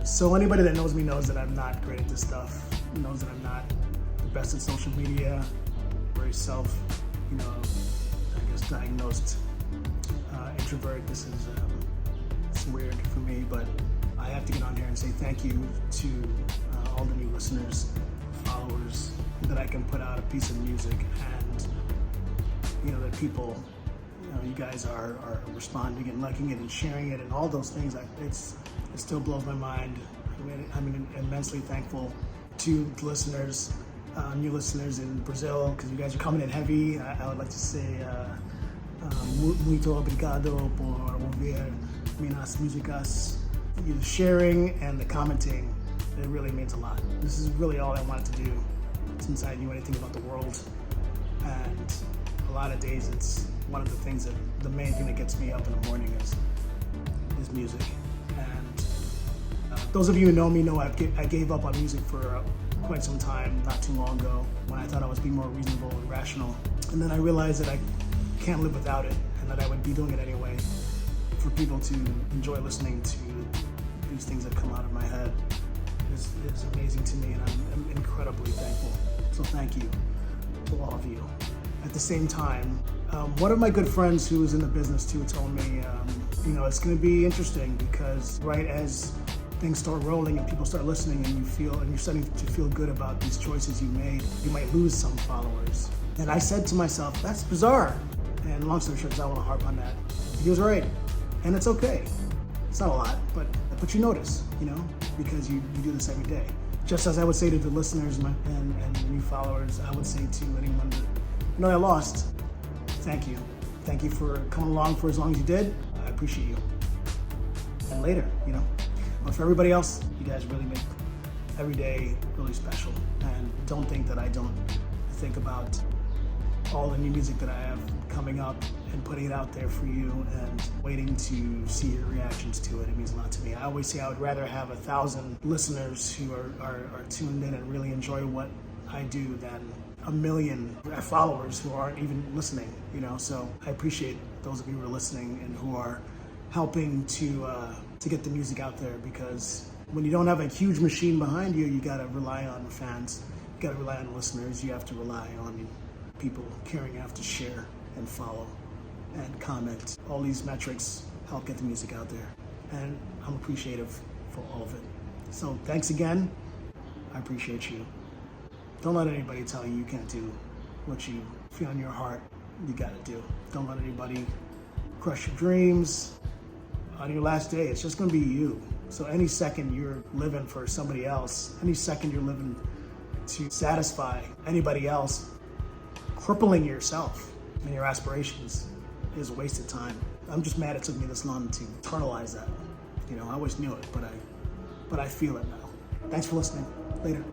So anybody that knows me knows that I'm not great at this stuff, knows that I'm not the best at social media, very I guess diagnosed introvert. This is it's weird for me, but I have to get on here and say thank you to all the new listeners, followers, that I can put out a piece of music and, that people, you guys are responding and liking it and sharing it and all those things. It still blows my mind. I'm immensely thankful to the listeners, new listeners in Brazil, because you guys are coming in heavy. I would like to say muito obrigado por ouvir minhas músicas. The sharing and the commenting, it really means a lot. This is really all I wanted to do since I knew anything about the world. And a lot of days it's one of the things the main thing that gets me up in the morning is music. And those of you who know me know I gave up on music for quite some time, not too long ago, when I thought I was being more reasonable and rational. And then I realized that I can't live without it, and that I would be doing it anyway. For people to enjoy listening to these things that come out of my head is amazing to me, and I'm incredibly thankful. So thank you to all of you. At the same time, one of my good friends who is in the business too told me, it's going to be interesting because right as things start rolling and people start listening and you're starting to feel good about these choices you made, you might lose some followers. And I said to myself, that's bizarre. And long story short, because I want to harp on that, he was right. And it's okay. It's not a lot, but you notice, because you do this every day. Just as I would say to the listeners and new followers, I would say to anyone that, I lost. Thank you. Thank you for coming along for as long as you did. I appreciate you. And later, But for everybody else, you guys really make every day really special. And don't think that I don't think about all the new music that I have coming up and putting it out there for you and waiting to see your reactions to it. It means a lot to me. I always say I would rather have 1,000 listeners who are tuned in and really enjoy what I do than 1 million followers who aren't even listening, So I appreciate those of you who are listening and who are helping to get the music out there, because when you don't have a huge machine behind you, you gotta rely on fans, you gotta rely on listeners, you have to rely on people caring enough to share and follow and comment. All these metrics help get the music out there, and I'm appreciative for all of it. So thanks again. I appreciate you. Don't let anybody tell you can't do what you feel in your heart you gotta do. Don't let anybody crush your dreams. On your last day, it's just gonna be you. So any second you're living for somebody else, any second you're living to satisfy anybody else, crippling yourself and your aspirations is a waste of time. I'm just mad it took me this long to internalize that. I always knew it, but I feel it now. Thanks for listening. Later.